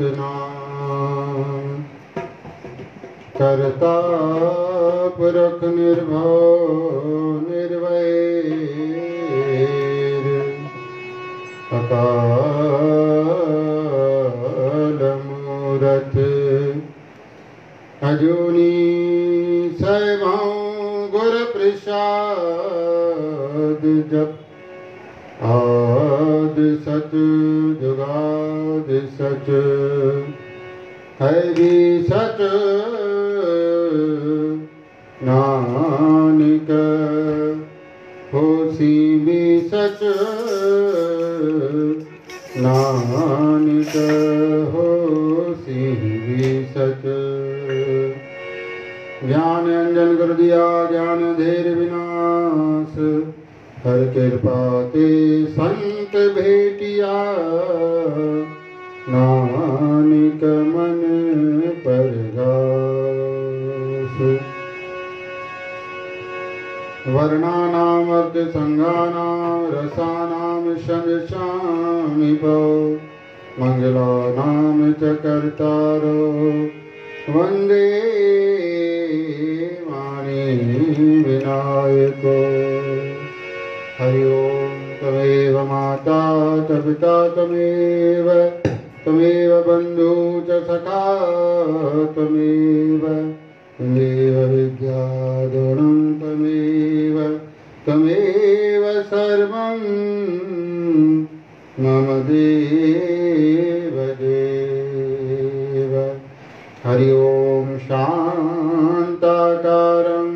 नाम करता पुरख निर्भव निर्वैर अकाल मूरत अजूनी सैभं गुर प्रसाद जप आद सच जुगाद सच है भी सच नानक होसी भी सच नानक होसी भी सच। ज्ञान अंजन कर दिया ज्ञान धेर विनाश हर कृपा ते संत भेटिया नानक मन परगास। वर्णानाम अर्थ संगानाम रसानाम संशामि भव मंगलानाम च कर्तारो वंदे वाणी विनायको। हरि ओम तमेव माता च पिता तमेव तमेव बंधु च सखा तमेव तमेव विद्याधुरं तमेव तमेव सर्वं मम देव देव। हरि ओम शांताकारं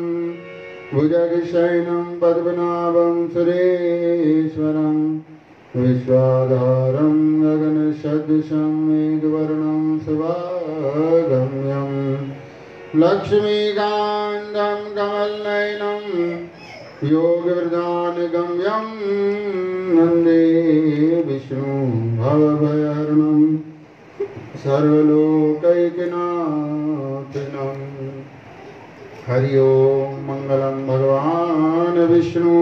भुजगशयनं पद्मनाभं सुरेश्वरं विश्वाधारं गगनसदृशं मेघवर्णं शुभागम्यं लक्ष्मीकान्तं कमलनयनं योगवृधानगम्यं वन्दे विष्णुं भवभयहरणं सर्वलोकैकनाथनं। हरि ओम मंगलम भगवान विष्णु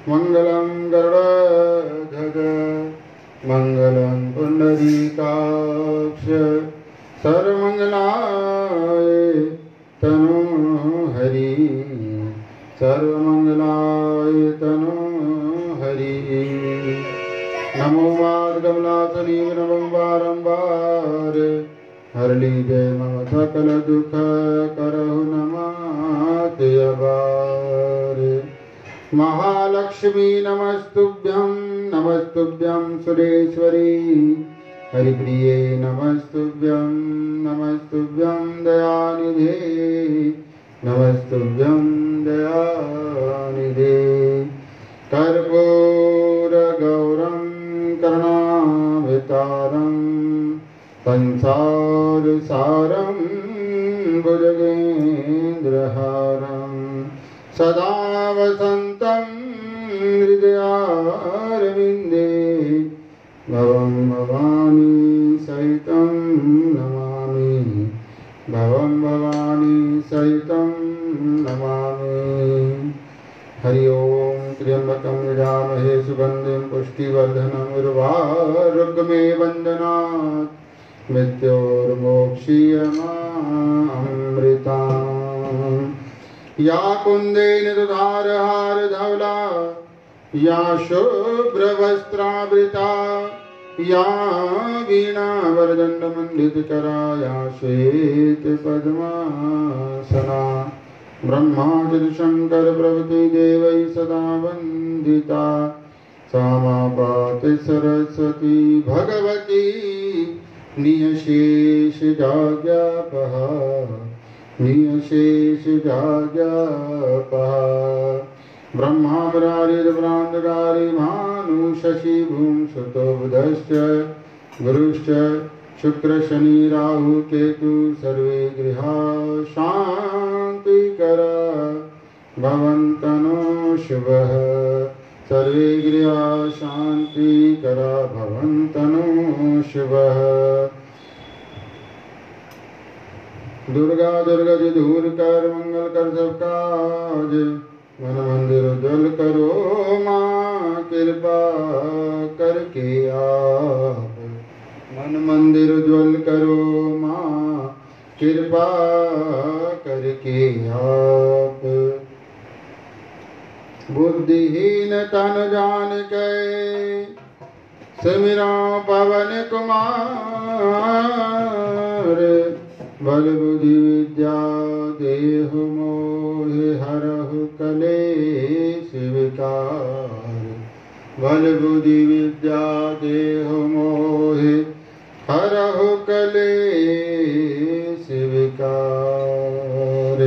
मंगलम गरुड़ध्वज मंगलम पुंडरीकाक्ष सर्वमंगलाय तनो हरि सर्वमंगलाय तनो हरि। नमो वार्गमलासनी नमो बारंबार हर लीजय मम सकल दुख करहु नमाते अबार। महालक्ष्मी नमस्तुभ्यं सुरेश्वरी हरिप्रिये नमस्तुभ्यं दयानिधे नमस्तुभ्यं दयानिधे। कर्पूरगौरं करुणावतारं संसारसारं भुजगेन्द्रहारं सदा वसन्तं हृदयारविन्दे भवं भवानी सहितं नमामि भवं भवानी सहितं नमामि। हरि ओम त्र्यंबकं यजामहे सुगन्धिं पुष्टिवर्धनम् उर्वारुकमे वन्दनात् मृत्योर्मोक्षीयमामृताम्। या कुन्देन दुधारहार धवला या शुभ्रवस्त्रावृता या वीणावरदण्डमण्डितकरा या श्वेतपद्मासना ब्रह्मादि शंकर प्रभृति देवैः सदा वन्दिता सा मा पाति सरस्वती भगवती नियशेषजाज्ञापः ब्रह्मा मुरारिर्भ्रान्तकारी भानु शशि भूमसुतो बुधश्च गुरुश्च शुक्र शनि राहु केतु सर्वे गृहा शान्तिकरा भवन्तु शुभः सर्वे गृहा शान्तिकरा भवन्तु शुभः। दुर्गा दुर्गा जी दूर कर मंगल कर सब काज मन मंदिर उज्जवल करो माँ कृपा करके आप मन मंदिर उज्ज्वल करो माँ कृपा करके आप। बुद्धिहीन तन जान के सिमरा पवन कुमार। बल बुद्धि विद्या देहु मोहि हरहु कलेश विकार। बल बुद्धि विद्या देहु मोहि हरहु कलेश विकार।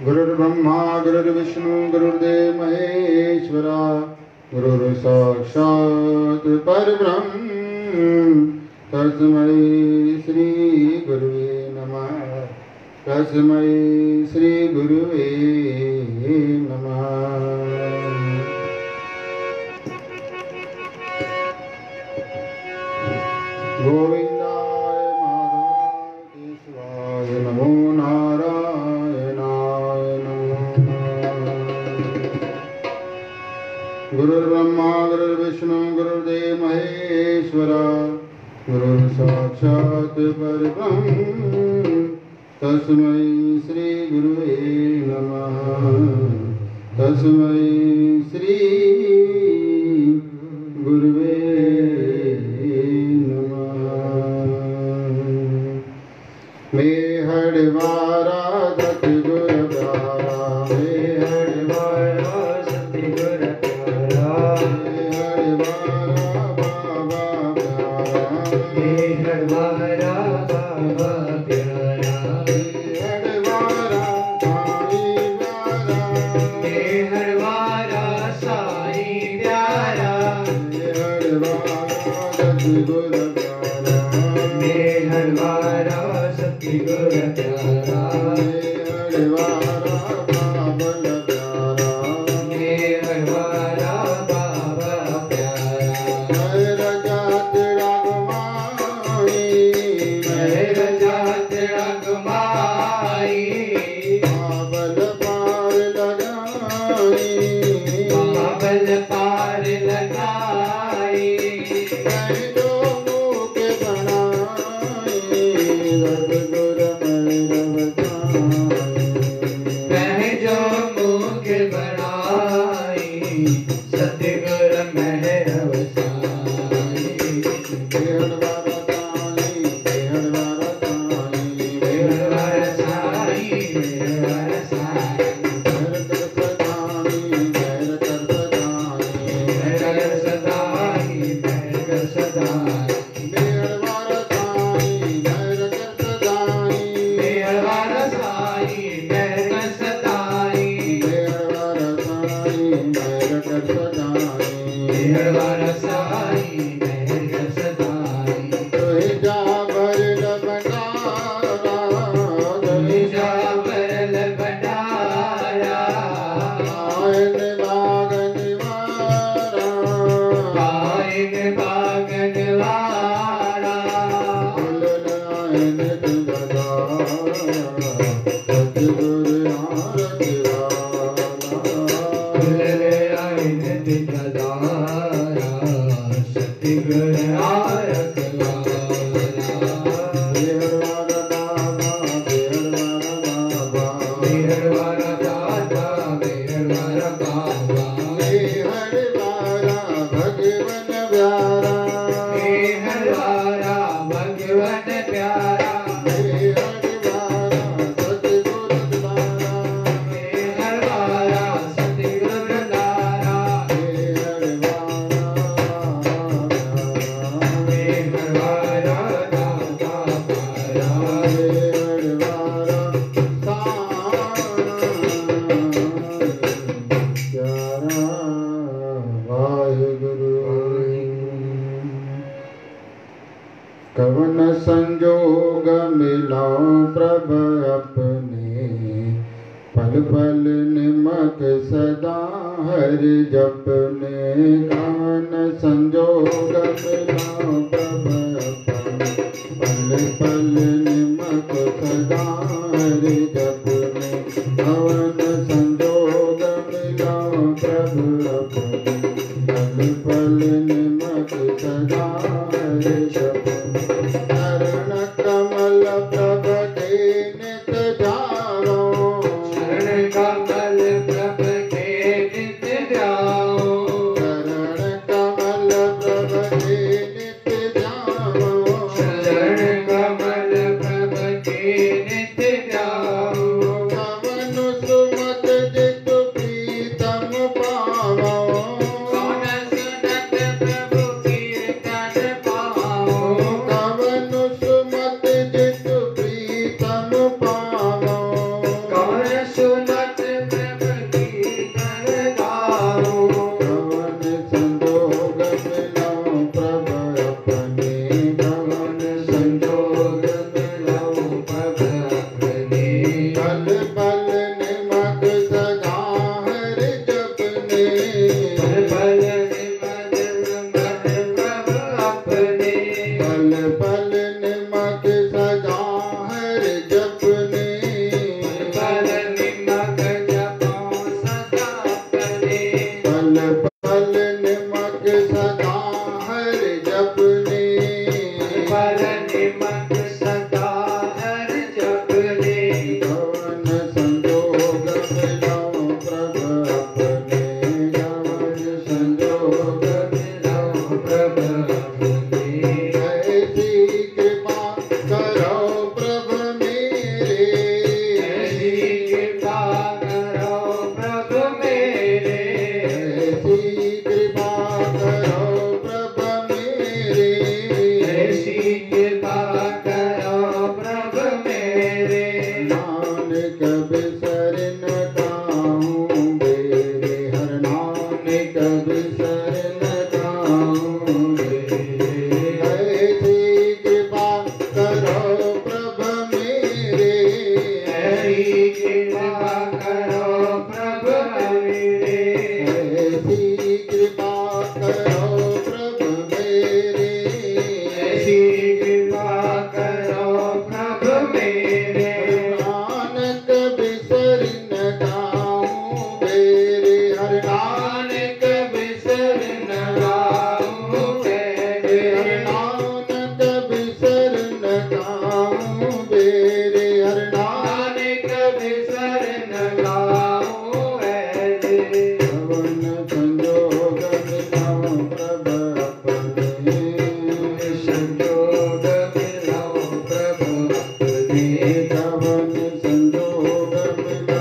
गुरुर्ब्रह्मा गुरुर्विष्णु गुरुर्देव महेश्वरा। गुरुर् साक्षात् परब्रह्म तस्मै श्री गुरुवे नमः। तस्मै श्री गुरुवे नमः। गोविंदाय माधवाय केशवाय नमो नारायणाय नमः। गुरुर्ब्रह्मा गुरुर्विष्णु गुरुर्देव महेश्वरा। गुरुर् साक्षात् परब्रह्म तस्मै श्री गुरुवे नमः। तस्मै श्री गुरुवे मेहड़वारा सतगुर प्यारा। मेहड़वारा सतगुर प्यारा। मेहड़वारा बाबा प्यारा। मेहड़वारा बाबा प्यारा। मेहड़वारा साईं प्यारा। मेहड़वारा साईं प्यारा। मेहड़वारा सतगुर प्यारा। मेहड़वारा बाबल प्यारा। मेहड़वारा बाबा प्यारा। मेहर जात रघुमाई। मेहर जात रघुमाई। बाबल पार लगाई। बाबल पार लगाई। जो मुख बनाई सतगुर कवन संजोग मिलाओ प्रभ अपने, पल पल निमक सदा हरि जपने। कवन संजोग मिलाओ प्रभ अपने, पल पल निमक सदा हरि जपने। कवन संजोग मिलाओ प्रभ अपने, पल पल निमक सदा हरि जपने चरण कमल प्रभ के नित ध्याओ चरण कमल प्रभ के नित ध्याओ चरण कमल प्रभ के नित ध्याओ चरण कमल प्रभ के नित ध्याओ कवन सुमत जितु प्रीतम पावो कौन सुनत प्रभु कीर्तन पाओ कवन सुमत जितु प्रीतम पावो कौन सुनत प्रभु कीर्तन गाओ कवन संजोग मिलो प्रभ अपने कवन संजोग मिलो प्रभ अपने पल पल निमग सदा हरि जपने पल पल निमग मन प्रभ अपने पल पल निमग सदा हरि जपने पल निमग जपो सदा अपने पल पल निमग सदा हरि जपने पल निमग सदा हरि जपने कवन संजोग मिलो प्रभ अपने कवन संजोग मिलो प्रभ अपने ऐसी कृपा करो प्रभ मेरे ऐसी कृपा करो प्रभ मेरे ऐसी कृपा करो प्रभ मेरे ऐसी कृपा करो प्रभ मेरे नानक बिसर न काहूँ बेरे हर नानक बिसर न काहूँ बेरे ऐसी कृपा करो प्रभ मेरे ऐसी कृपा करो प्रभ मेरे ऐसी कृपा करो प्रभ मेरे ऐसी कृपा करो प्रभ मेरे नानक बिसर न काहूँ बेरे हर नानक बिसर न गाऊं मेरे हर नानक बिसर न काहूँ बेरे हर नानक बिसर न गाऊं मेरे कवन संजोग मिलो प्रभ अपने संजोग मिलो प्रभ अपने कवन संजोग मिलो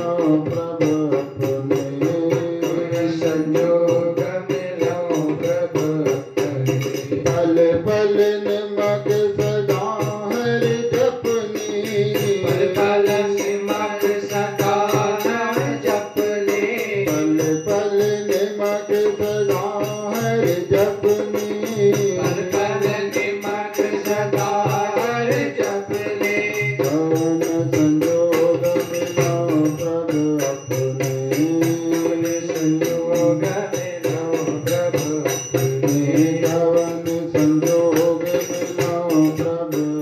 प्रभ अपने संजोग मिलो प्रभ अपने पल पल निमग सदा हरि जपने पल पल निमग सदा हरि जपने पल पल निमग सदा हरि जपने पल पल निमग सदा हरि जपने कवन संजोग मिलो प्रभ अपने संजोग मिलो प्रभ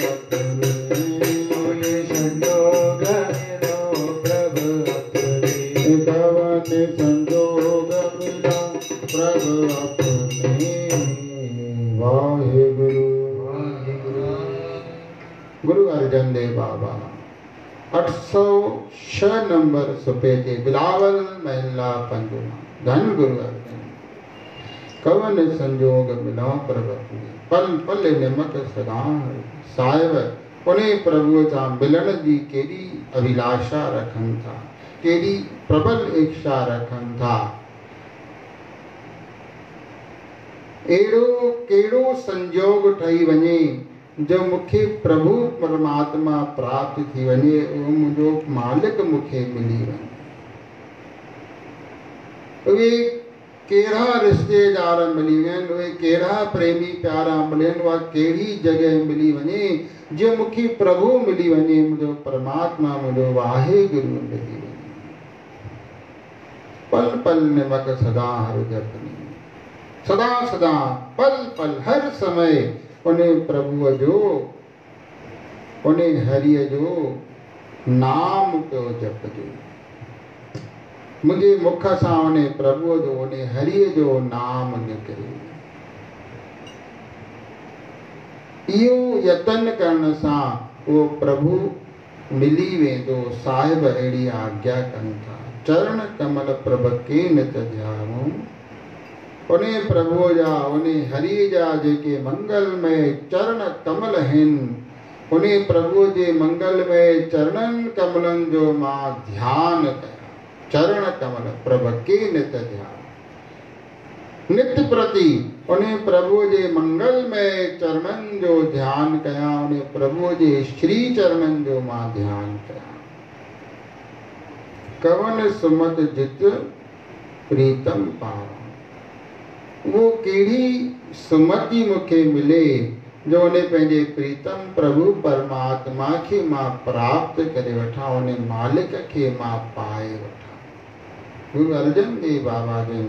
अपने कवन संजोग मिलो प्रभ अपने संजोग मिलो प्रभ अपने कवन संजोग मिलो प्रभ अपने वाहेगुरु गुरु अर्जन देव बाबा 806 नंबर सुपे के बिलावल महिला पंजुमा धन गुरु अर्जन कवन संजोग मिलो प्रभ अपने पल पल निमक सदा साहिब उन्हें प्रभु जा मिलन जी केड़ी अभिलाषा रखन था केड़ी प्रबल इच्छा रखन था एड़ो केड़ो संजोग ठही वञे जो मुखे प्रभु परमात्मा प्राप्त थी वञे उहो मुंहिंजो मालिक मुखे मिली वञे उहे कहिड़ा रिश्तेदार मिली वञनि उहे कहिड़ा प्रेमी प्यारा मिलनि उहा कहिड़ी जॻह मिली वञे जो मुखे प्रभु मिली वञे मुंहिंजो परमात्मा मुंहिंजो वाहेगुरु मिली वञे पल पल निमक सदा हर जपनी सदा सदा पल पल हर समय उन्हें प्रभु जो उन्हें हरिय जो नाम पियो जपजो मुझे मुख सां उन्हें प्रभु जो उन्हें हरिय जो नाम निकिरे इहो यतन करण सां उहो प्रभु मिली वेंदो। साहिब अहिड़ी आज्ञा कनि था। चरण कमल प्रभ के नित ध्याऊं। उन प्रभु जा उन हरि जा जेके मंगलमय चरण कमल आहिनि, उन प्रभु जे मंगलमय चरणनि कमलनि जो मां ध्यान कयां। चरण कमल प्रभ के नित ध्यान। नित्य प्रति उन प्रभु जे मंगलमय चरणनि जो ध्यान कयां। उन प्रभु जे श्री चरणनि जो मां ध्यान कयां। कवन सुमत जित प्रीतम पावां। वो कहिड़ी सुमति मूंखे मिले जो उन पंहिंजे प्रीतम प्रभु परमात्मा खे मां प्राप्त करे वठां, उन मालिक खे मां पाए वठां। गुरु अर्जन देव बाबा जन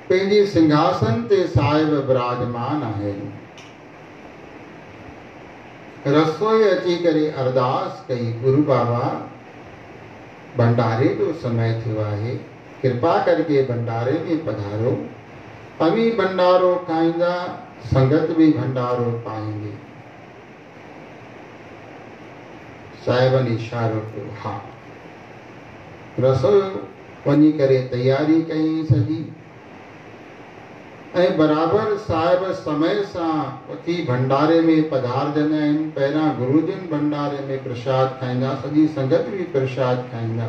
पंहिंजे सिंहासन ते साहिब विराजमान आहिनि। रसोई अची करे अरदास कई, गुरु बाबा भंडारे जो समय थियो आहे, कृपा करके भंडारे में पधारो। अभी भंडारो खाईंदा, संगत भी भंडारो पाएंगे। साहिबनि इशारो कयो, हा। रसोई वञी करे तैयारी कई सॼी, ऐं बराबर साहिब समय सां उथी भंडारे में पधारजंदा आहिनि। पहिरां गुरुजन भंडारे में प्रसाद खाईंदा, सॼी संगत भी प्रसाद खाईंदा।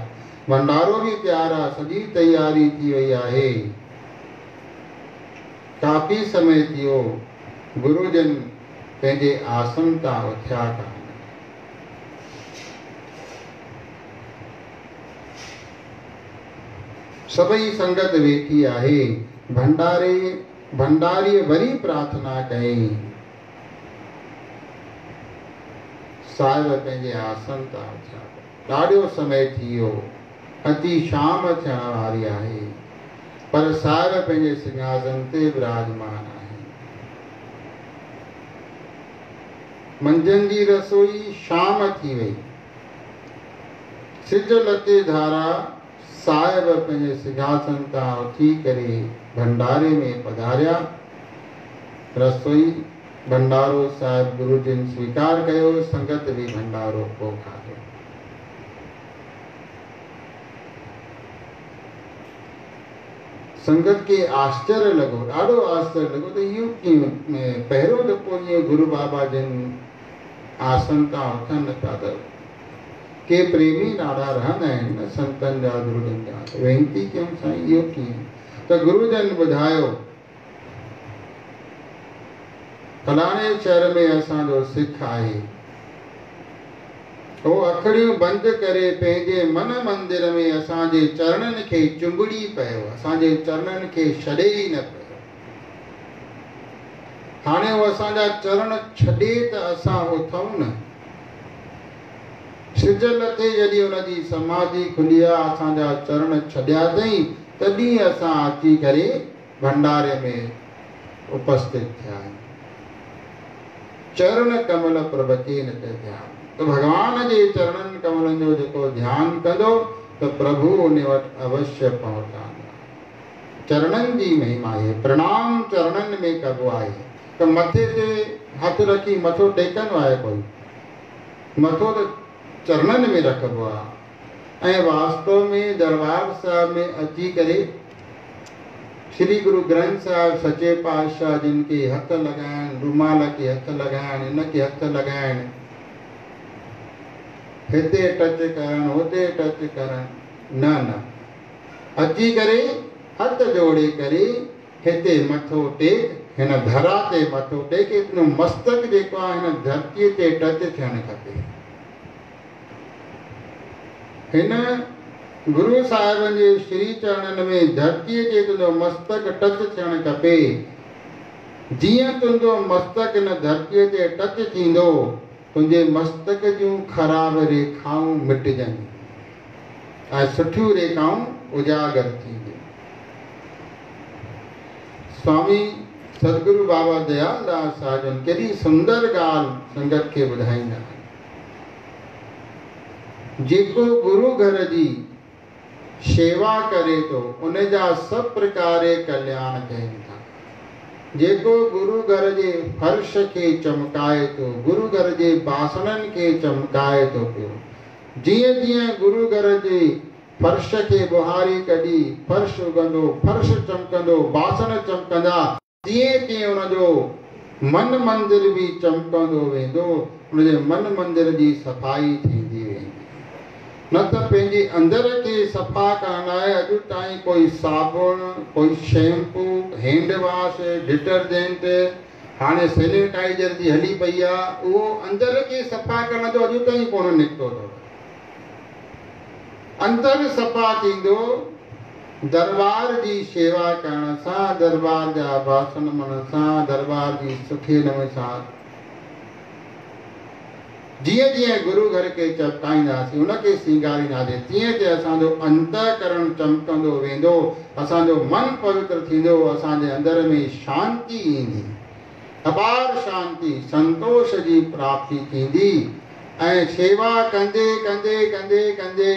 भंडारो भी तैयार आहे, सॼी तैयारी थी वई आहे। काफ़ी समय थियो, गुरुजन पंहिंजे आसन तां उथिया कान। सभई संगत वेठी आहे। भंडारीअ वरी प्रार्थना कई। साहिब पंहिंजे आसन तां उथिया। ॾाढो समय थी वियो, अति शाम थियण वारी आहे, पर साहिब पंहिंजे सिंहासन ते विराजमान आहे। मंझंदि जी रसोई शाम थी वई। सिज लते धारा साहिब पंहिंजे सिंहासन तां उथी करे भंडारे में पधारिया। रसोई भंडारो साहिब गुरुजन स्वीकार कयो, संगत भी भंडारो को खाधो। संगत के आश्चर्य लॻो, ॾाढो आश्चर्य लॻो त इहो कीअं पहिरियों दफ़ो ईअं गुरु बाबा जन आसन तां उथनि नथा। त के प्रेमी ॾाढा रहंदा आहिनि न संतनि जा, गुरुजन जा। वेनती कयूं, साईं इहो कीअं? त गुरुजन ॿुधायो, फलाणे शहर में असांजो सिख आहे, वो अखड़ियूं बंदि करे पंहिंजे मन मंदिर में असांजे चरणनि खे चुंबड़ी पियो, असांजे चरणनि खे छॾे ई न पियो। हाणे वो असांजा चरण छॾे त असां उथूं न। सिज लथे जॾहिं हुनजी समाधि खुली आहे, असांजा चरण छॾिया अथई, तॾहिं असां अची करे भंडारे में उपस्थित थिया आहियूं। चरण कमल प्रभ के नित ध्यान। तो भगवान जे चरणनि कमलनि जो जेको ध्यानु कंदो त प्रभु उन वटि अवश्य पहुचंदा। चरणनि जी महिमा आहे। प्रणाम चरणनि में कबो आहे। त मथे ते हथ रखी मथो टेकंदो आहे कोई, मथो त चरणनि में रखबो आहे। ऐं वास्तव में दरबार साहिब में अची करे श्री गुरु ग्रंथ साहिब सचे पातशाह जिन के हथ लगाइण, रुमाल के हथ लगाइण, इन के हथ लगाइण, हिते टच करण, हुते टच करण, न न, अची करे हथ जोड़े करे हिते मथो टेक, हिन धरा ते मथो टेक। इतनो मस्तक जेको आहे हिन धरतीअ ते टच थियणु खपे। हिन गुरु साहिबनि जे श्री चरणनि में धरतीअ जे तुंहिंजो मस्तक टच थियणु खपे। जीअं तुंहिंजो मस्तक हिन धरतीअ ते टच थींदो, तुंहिंजे मस्तक जूं ख़राब रेखाऊं मिटजनि ऐं सुठियूं रेखाऊं उजागर थींदियूं। स्वामी सदगुरु बाबा दयाल दास साहिब केॾी सुंदर ॻाल्हि संगत खे ॿुधाईंदा आहिनि। जेको गुरु घर जी शेवा करे तो उन जा सब प्रकारे कल्याण कनि था। जेको गुरु घर जे फर्श खे चमकाए थो, गुरु घर जे बासणनि खे चमकाए थो पियो। जीअं जीअं गुरु घर जे फर्श खे बुहारी कढी फर्श उगंदो, फर्श चमकंदो, बासण चमकंदा, तीअं तीअं उनजो मन मंदिर भी चमकंदो वेंदो, उनजे मन मंदिर जी सफ़ाई थींदी वेंदी। न त पंहिंजे अंदर खे सफ़ा करण लाइ अॼु ताईं कोई साबुण, कोई शैम्पू, हैंड वॉश, डिटर्जेंट, हाणे सैनिटाइजर जी हली पई आहे, उहो अंदर खे सफ़ा करण जो अॼु ताईं कोन निकितो अथव। अंदर सफ़ा थींदो दरबार जी शेवा करण सां, दरबार जा बासण मलण सां, दरबार जी सुठे नमूने सां। जीअं जीअं गुरु घर खे चमकाईंदासीं, उनखे सींगारींदासीं, तीअं तीअं असांजो अंतःकरण चमकंदो वेंदो, असांजो मन पवित्र थींदो, असांजे अंदर में शांती ईंदी, अपार शांती, संतोष जी प्राप्ति थींदी। ऐं शेवा कंदे कंदे कंदे कंदे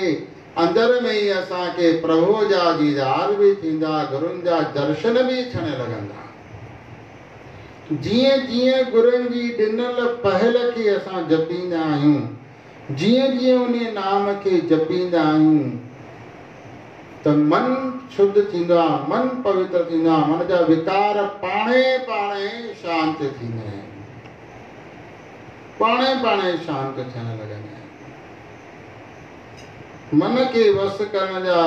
अंदर में ही असांखे प्रभु जा दीदार भी थींदा, गुरुनि जा दर्शन भी थियण लॻंदा। जीअं जीअं गुरुनि जी ॾिनल पहल खे असां जपींदा आहियूं, जीअं जीअं उन नाम खे जपींदा आहियूं, त मन शुद्ध थींदो आहे, मन पवित्र थींदो आहे, मन जा विकार पाणे पाणे शांत थींदा आहिनि, पाणे पाणे शांत थियण लॻंदा आहिनि। मन के वस करण जा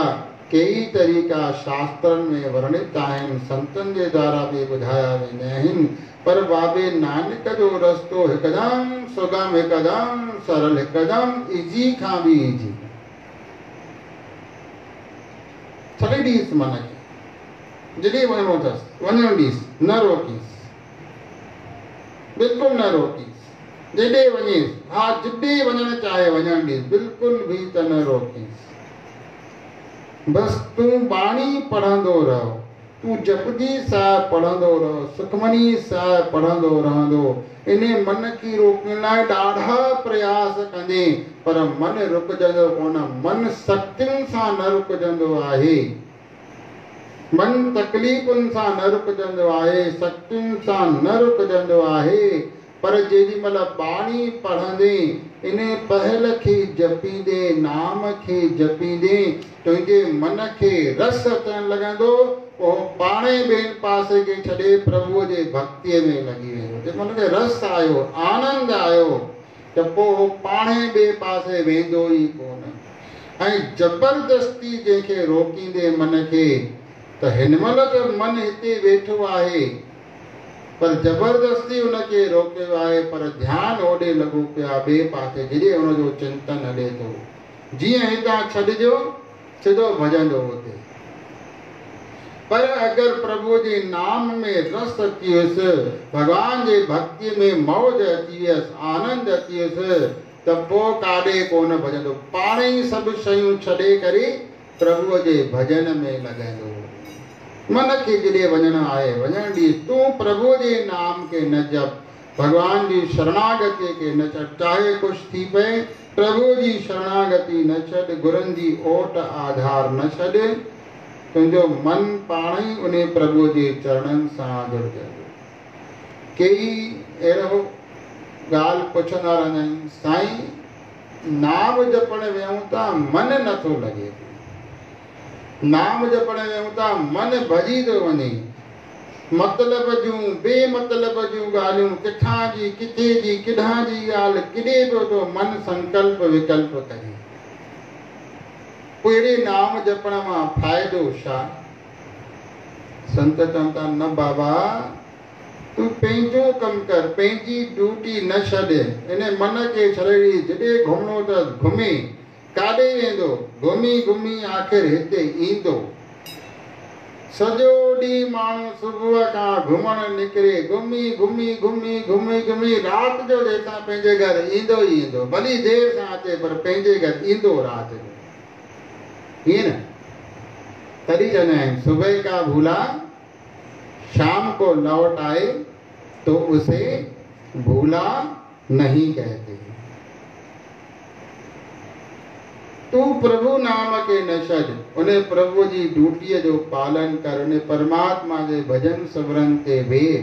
कई तरीक़ा शास्त्रनि में वर्णित आहिनि, संतनि जे द्वारा बि ॿुधाया वेंदा आहिनि, पर बाबे नानक जो रस्तो हिकदमि सुगम, हिकदमि सरल, हिकदमि इजी खां बि इजी। छॾे ॾीस मन खे, जॾहिं वञिणो अथसि वञणु ॾीस, न रोकीस, बिल्कुलु न रोकीस। जॾहिं वञेसि, हा जिते वञणु चाहे वञणु ॾीस, बिल्कुलु बि त न रोकीस। बस तूं बाणी पढ़ंदो रहो, तूं जपजी साहिब पढ़ंदो रहो, सुखमनी साहिब पढ़ंदो रहंदो। इन मन खे रोकण लाइ ॾाढा प्रयास कंदे, पर मन रुकजंदो कोन, मन शक्तियुनि सां न रुकजंदो आहे, मन तकलीफ़ुनि सां न रुकजंदो आहे, शक्तियुनि सां न रुकजंदो आहे। पर जेॾी महिल बाणी पढ़ंदे, इन पहल खे जपींदे, नाम खे जपींदे, तुंहिंजे मन खे रस अचणु लॻंदो, उहो पाणे ॿिए पासे खे छॾे प्रभुअ जे भक्तीअ में लॻी वेंदो। जंहिं मन खे रस आयो, आनंद आयो, त पोइ उहो पाणे ॿिए पासे वेंदो ई कोन। ऐं ज़बरदस्ती जंहिंखे रोकींदे मन खे, त हिन महिल त मन हिते वेठो आहे, पर ज़बरदस्ती उनखे रोकियो आहे, पर ध्यानु ओॾे लॻो पियो आहे ॿिए पासे, जॾहिं उनजो चिंतन हले थो। जीअं हितां छॾिजो, सिधो भॼंदो हुते। पर अगरि प्रभु जे नाम में रस अची वियुसि, भॻवान जे भक्तीअ में मौज अची वियसि, आनंद अची वियुसि, त पोइ काॾे कोन भॼंदो, पाणे ई सभु शयूं छॾे करे प्रभुअ जे भॼन में लॻंदो। मन खे जॾहिं वञणु आहे वञणु ॾीस, तूं प्रभु जे नाम खे न जप, भगवान जी शरणागति खे न छॾ, चाहे कुझु थी पए, प्रभु जी शरणागति न छॾ, गुरुनि जी ओट आधार न छॾ, तुंहिंजो मन पाण ई उन प्रभु जे चरणनि सां जुड़जंदो। कई अहिड़ो ॻाल्हि पुछंदा रहंदा आहिनि, साईं नाम जपण वियूं था मन नथो लॻे, नाम जपण वियूं था मन भॼी थो वञे, मतिलब जूं बेमतिलब जूं ॻाल्हियूं, किथां जी किथे जी किॾां जी ॻाल्हि किॾे पियो थो मन संकल्प विकल्प करे। पोइ अहिड़े नाम जपण मां फ़ाइदो छा? संत चवनि था, न बाबा तूं पंहिंजो कमु कर, पंहिंजी ड्यूटी न छॾ, इन मन खे छॾे, जॾहिं घुमणो अथसि घुमे, काॾे वेंदो, घुमी घुमी आख़िर हिते ईंदो। सॼो ॾींहुं माण्हू सुबुह खां घुमणु निकिरे, घुमी घुमी घुमी घुमी घुमी राति जो जेका पंहिंजे घर ईंदो ई ईंदो, भली देरि सां अचे पर पंहिंजे घर ईंदो राति जो, ईअं न? तॾहिं चवंदा आहिनि, सुबह का भूला शाम को लौट आए तो उसे भूला नहीं कहते। तू प्रभु नाम के न छॾ, उन्हें प्रभु जी ड्यूटीअ जो पालन कर, उन्हें परमात्मा जे भजन सिमरन ते वेह,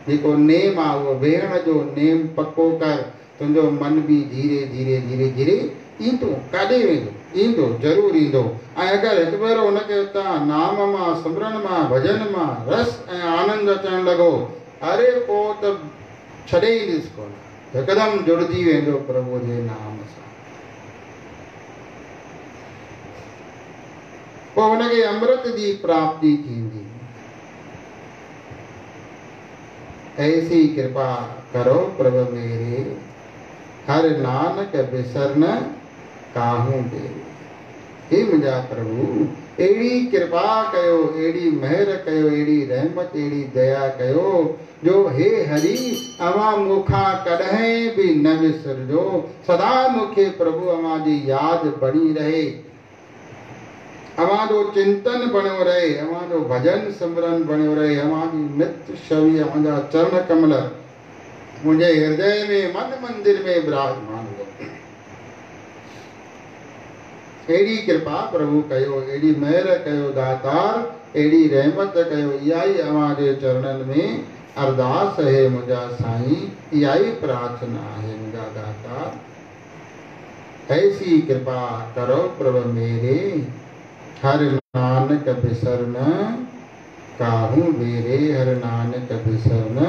जेको नेम आहे उहो वेहण जो नेम पक्को कर, तुंहिंजो मन बि धीरे धीरे धीरे धीरे ईंदो। काॾे वेंदो? ईंदो, ज़रूरु ईंदो। ऐं अगरि हिकु भेरो हुनखे उतां नाम मां, सिमरन मां, भजन मां रस ऐं आनंद अचणु लॻो, अरे पोइ त छॾे ई ॾिस कोन, हिकदमि जुड़जी वेंदो प्रभु जे नाम सां। पोइ हुनखे अमृत जी प्राप्ति थींदी। ऐसी कृपा करो प्रभु मेरे, हर नानक बिसरन काहूं बेरे। हे मुंहिंजा प्रभु, अहिड़ी कृपा कयो, अहिड़ी महर कयो, अहिड़ी रहमत, अहिड़ी दया कयो, जो हे हरि अवां मूंखां कॾहिं बि न विसरजो। सदा मूंखे प्रभु अवां जी यादि बणी रहे, अवां जो चिंतन बणियो रहे, अवां जो भजन सिमरन बणियो रहे, अवां जी नित्य छवि, अवां जा चरण कमल मुंहिंजे हृदय में, मन मंदिर में विराजमान हो। अहिड़ी कृपा प्रभु कयो, अहिड़ी महर कयो दातार, अहिड़ी रहमत कयो। इहा ई अवां जे चरणनि में अरदास है मुंहिंजा साईं, इहा ई प्रार्थना है मुंहिंजा दातार। ऐसी कृपा करो प्रभु मेरे, हर नानक बिसरन काहूं बेरे, हर नानक बिसरन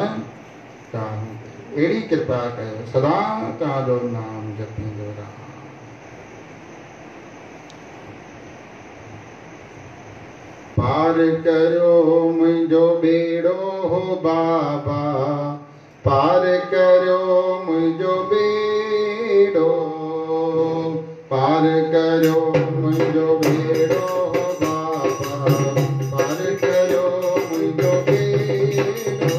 काहूं बेरे। अहिड़ी कृपा कयो, सदा तव्हांजो नाम जपींदो रहां। पार करियो मुंहिंजो बेड़ो हो बाबा, पार करियो मुंहिंजो बेड़ो, पार करियो मुंहिंजो बेड़ो हो बाबा, पार करियो मुंहिंजो बेड़ो,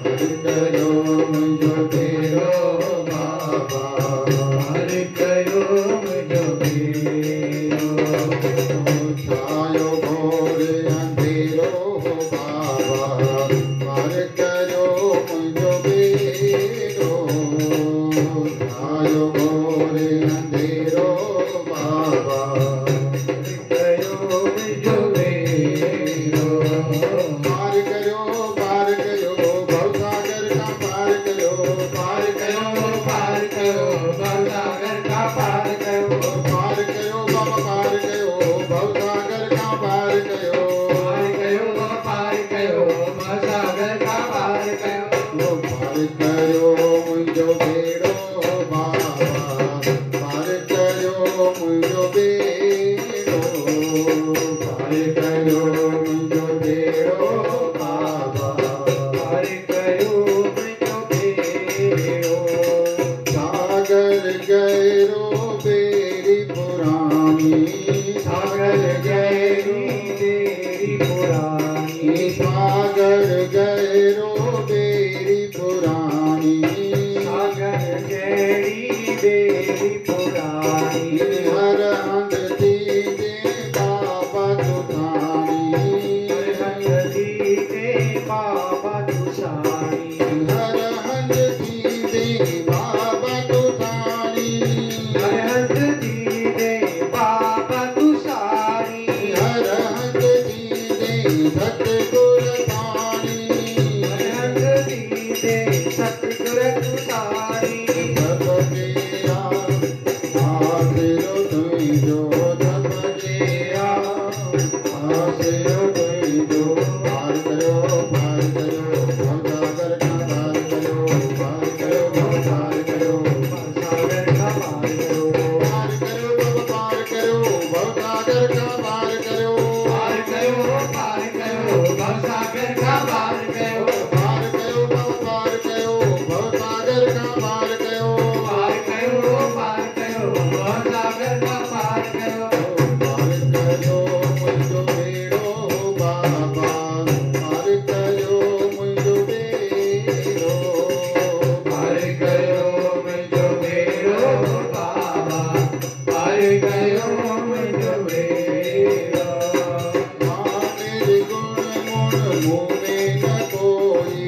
पार करियो मुंहिंजो बेड़ो बाबा, पार करियो मुंहिंजो बेड़ो। छायो घोर अंधेरो हो बाबा, पार करियो मुंहिंजो बेड़ो, छायो घोर अंधेरो बाबा, करियो मुंहिंजो बेड़ो। पार करियो, पार करियो भवसागर का पार करियो, पार करियो, पार करियो भवसागर का पार करियो, पार करियो बाबा, पार करियो भवसागर का पार करियो, पार करियो, पार करियो भवसागर का पार करियो। पार करियो मुंहिंजो बेड़ो बाबा, पार करियो मुंहिंजो बेड़ो, पार करियो मुंहिंजो बेड़ो बाबा, पार करियो मुंहिंजो बेड़ो। सागर गहरो बेड़ी पुरानी, सागर गहरो बेड़ी पुरानी, सागर गहरो बेड़ी पुरानी, सागर गहरी बेड़ी पुरानी। हर हंध दीदे बाबा तुसानी, हर हंध दीदे बाबा तुसानी, हर हंध दीदे बाबा तुसानी, हर हंध दीदे बाबा तुसानी, हर हंध दीदे सतगुर तानी, हर हंध दीदे सतगुर तुसानी। सब गया आसिरो तुझो, सब गया आसिरो तुझो। पार करो, पार करो भवसागर का पार करो, पार करो, पार करो भवसागर का पार करो, पार करो बाबा, पार करो भवसागर का पार करो, पार करो, पार करो भवसागर का पार करो, पार करो बाबा, पार करो भवसागर का पार करो, पार करो, पार करो भवसागर का पार करो। पार करो मुंहिंजो बेड़ो बाबा, पार करो मुंहिंजो बेड़ो, पार करो मुंहिंजो बेड़ो बाबा, पार करो मुंहिंजो बेड़ो। माने गुण गुण मुँह में न कोई,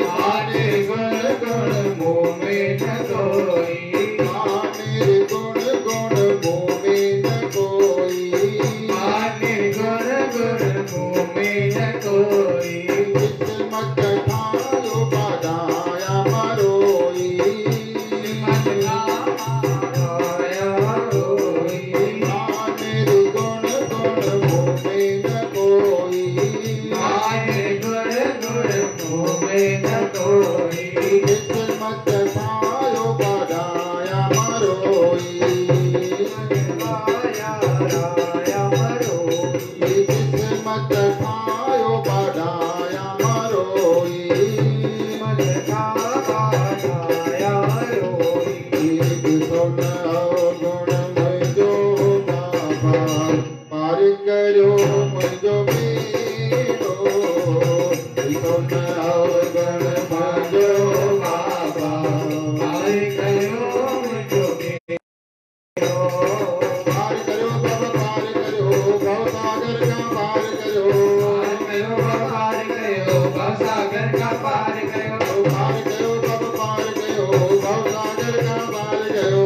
माने गुण गुण मुँह में न कोई, माने गुण गुण मुँह कोई किस्मत खायो बढ़ाया मरोई आया राया मरोई किस्मत खायो बढ़ाया मरोई मत का आया रोई सुन गुण मुझो बाबा पार करो मुझो बेड़ो सुन गुण मुझो बाबा पार करो मुझो पार करो बाबा पार करो भवसागर का पार करो पार करो भवसागर का पार करो पार करो बाबा पार करो भवसागर का पार करो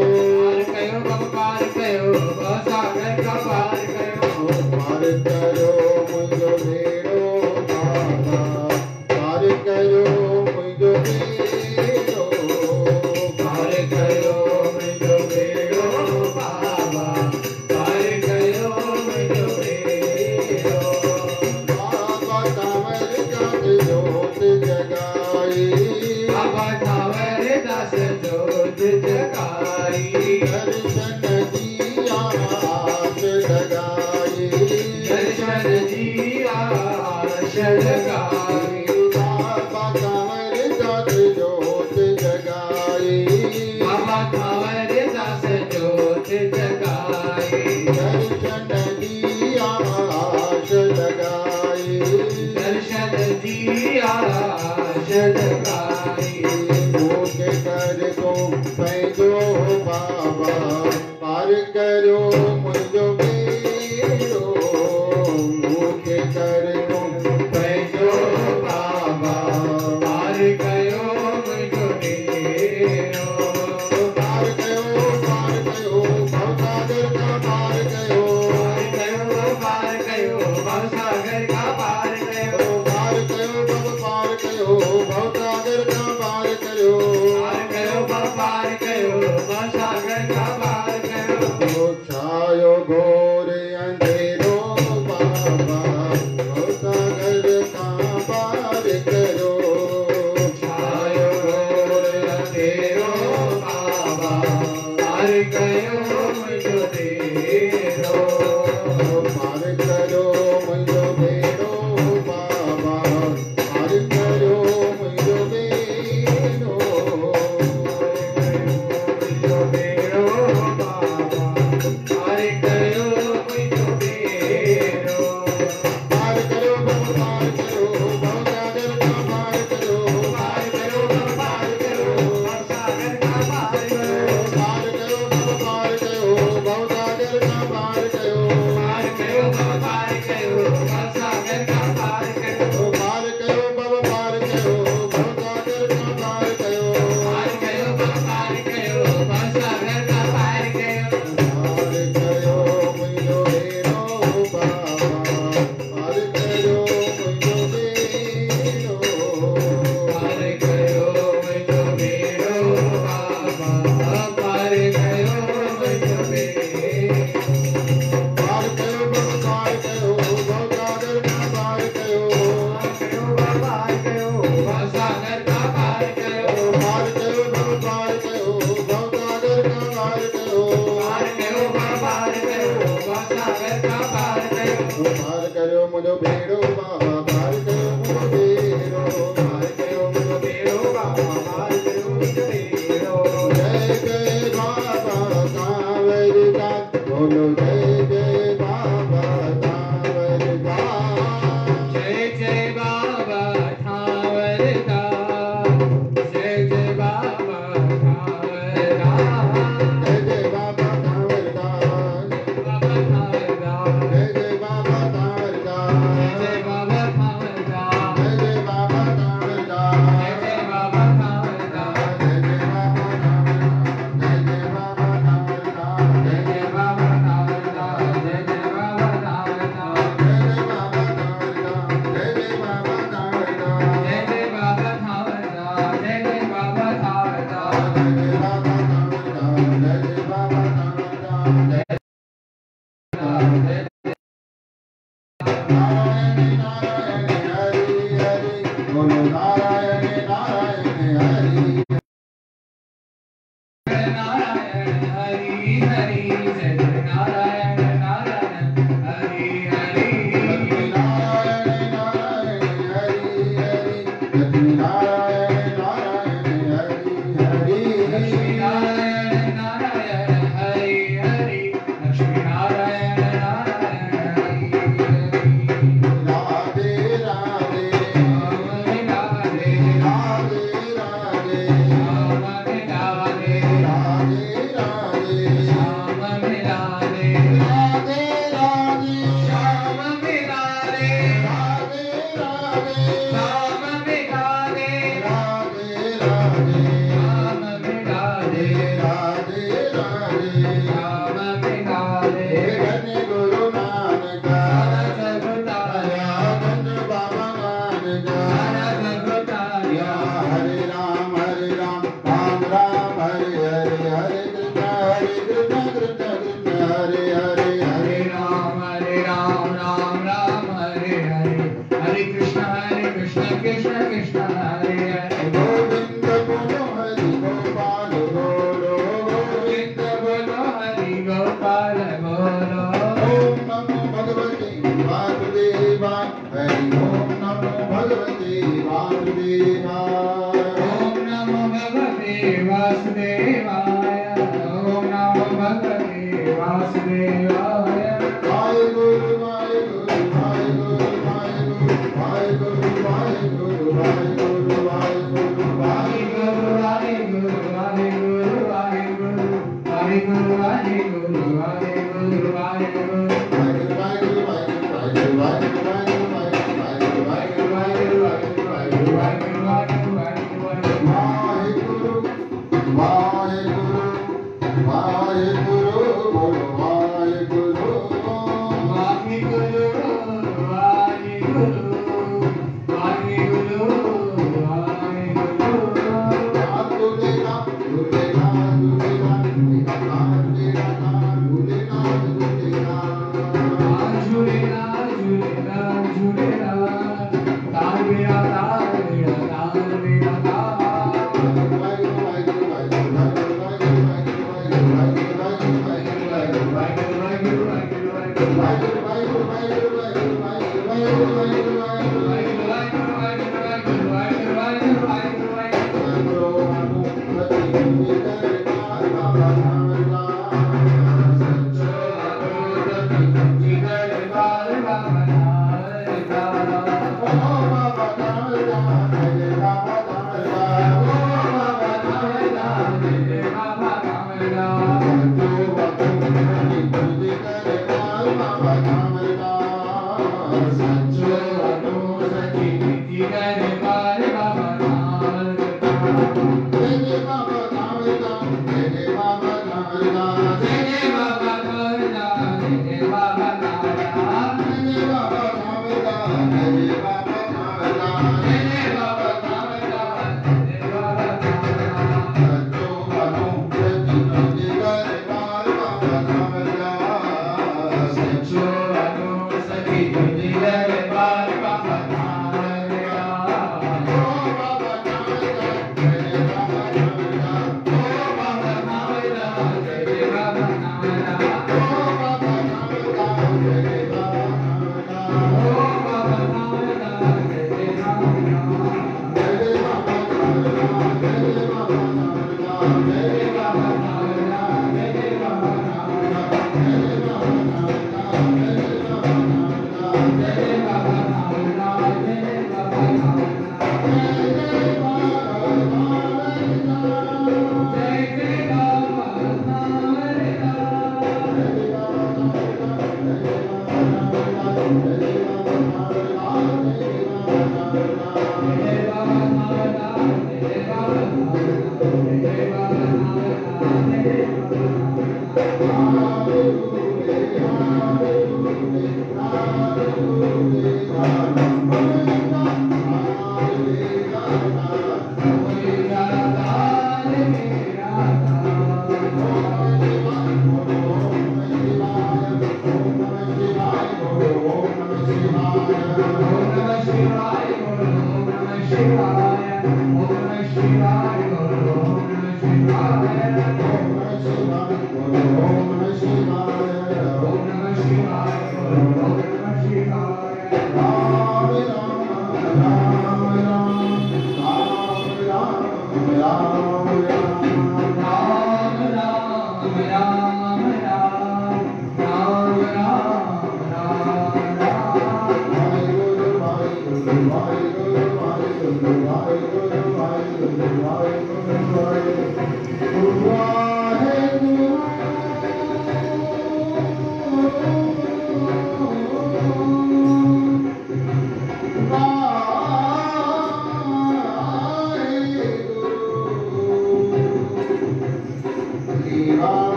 पार करो भवसागर का पार करो पार करो मुझो बेड़ो बाबा पार करो मुझो बेड़ो पार करो मुझो बेड़ो बाबा पार करो मुझो बेड़ो बाबा कांवर का ज्योत जगाई बाबा थावर दास जोत जगाई दर्शन दिया आस लगाई दर्शन जी आश लगाई बाबा कांवर का ज्योत जगाई बाबा थावर दास जोत जगाई दर्शन दिया आस लगाई दर्शन जी आश लगाई भूखे कर को पैजो बाबा पार करो मुझो बेड़ो भूखे कर को पैजो बाबा पार करो मुझो बेड़ो पार करो भवसागर का पार करो पार करो भवसागर का पार करो पार करो बाबा पार करो भवसागर का पार करो पार करो भवसागर का पार करो छायो घोर अंधेरो बाबा भवसागर का पार करो छायो घोर अंधेरो बाबा पार करो मुझो बेड़ो पार करो मुझो बेड़ो बाबा पार करो मुझो बेड़ो मुझो बेड़ो बाबा पार करो मुझो बेड़ो पार करो पार करो भवसागर का पार करो पार करो भवसागर का पार करो पार करो पार करो भवसागर का पार करो पार करो भवसागर का पार करो पार करो बाबा पार करो भवसागर का पार करो पार करो भवसागर का पार करो पार करो मुझो बेड़ो बाबा पार करो मुझो बेड़ो पार करो मुझो बेड़ो बाबा पार करो मुझो बेड़ो पार करो बाबा पार करो भवसागर का पार करो पार करो भवसागर का पार करो पार करो बाबा पार करो भवसागर का पार करो भवसागर का पार करो पार करो मुझो बेड़ो बाबा पार करो मुझो बेड़ो पार करो मुझो बेड़ो बाबा पार करो मुझो बेड़ो जय जय बाबा कांवर का बोलो जय जय बाबा कांवर का जय जय बाबा ठावर का जय जय बाबा ठावर का जय जय बाबा कांवर का बाबा ठावर का जय जय बाबा कांवर का जय बाबा ठावर का जय जय बाबा कांवर का जय जय बाबा ठावर का जय जय बाबा कांवर का जय जय बाबा कांवर का जय जय बाबा ठावर का जय जय जय बाबा ठावर का जय बाबा कांवर का जय जय बाबा कांवर का जय जय बाबा ठावर का जय जय बाबा ठावर का जय जय बाबा कांवर का जय जय बाबा कांवर का जय नारायण नारायण हरि हरि बोलो नारायण नारायण लक्ष्मी नारायण नारायण हरि हरि लक्ष्मी नारायण नारायण हरि हरि लक्ष्मी नारायण नारायण हरि हरि राधे राधे राधे राधे राधे श्याम राधे राधे राधे श्याम राधे राधे राधे श्याम राधे राधे राधे श्याम राधे राधे राधे श्याम राधे राधे राधे श्याम राधे धन्य गुरु नानक जगताया धन्य बाबा नानक जगताया हरे राम राम राम हरे हरे हरे कृष्ण कृष्ण कृष्ण हरे हरे हरे हरे राम राम राम हरे हरे हरे कृष्ण कृष्ण कृष्ण हरे हरे गोविंद बोलो हरि गोपाल बोलो गोविंद बोलो हरि गोपाल बोलो ओम नमो भगवते वासुदेवाय हरि ओम नमो भगवते वासुदेवाय ओम नमो भगवते वासुदेवाय ओम नमो भगवते वासुदेवाय वाहेगुरु वाहेगुरु वाहेगुरु वाहेगुरु वाहेगुरु वाहेगुरु वाहेगुरु वाहेगुरु वाहेगुरु वाहेगुरु वाहेगुरु वाहेगुरु वाहेगुरु वाहेगुरु वाहेगुरु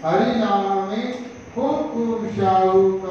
हरि नाम में खूब खूब शाहूकार